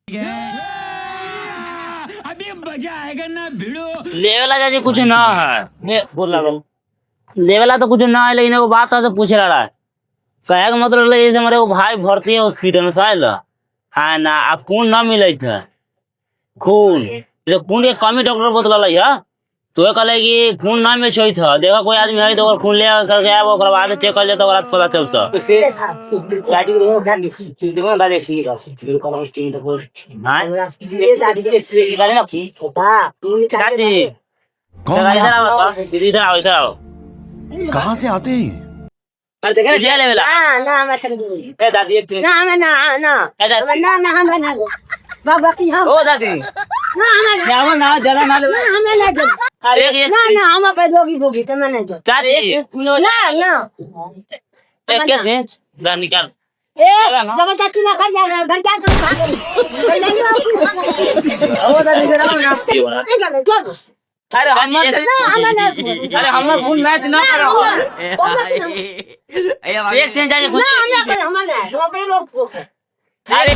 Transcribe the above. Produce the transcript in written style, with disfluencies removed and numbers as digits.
अभी मजा आएगा ना भिड़ो। लेवला जाके कुछ ना है मैं बोल रहा हूँ लेवला तो कुछ ना है लेकिन वो बात से पूछ रहा है कहे का मतलब जैसे हमारे वो भाई भर्ती है हॉस्पिटल में शायद हाँ ना अब खून ना मिले थे खून जो खून के कमी डॉक्टर बतला है तो ये कहले कि खून ना में चाहिए था देखा कोई आदमी है तो खून ले करके आया वो बाद में चेक कर लेता और पता चलता इधर आओ इधर आओ कहाँ से आते हैं ये लेवला ना मैं चल दूँ ए दादी एक ना मैं ना ए दादी ना हम ना बाबा की हम ओ दादी ना मैं क्या ना जरा ना ले हमें ना दो अरे एक ना हम पे दोगी तो मैं नहीं दो दादी ना एक कैसे दान निकाल ए जब तक ना कर जाएगा घंटा तो भाग ओ दादी जरा ना अरे हम खून मैच ना करो एक से जाके कुछ ना हम ना अरे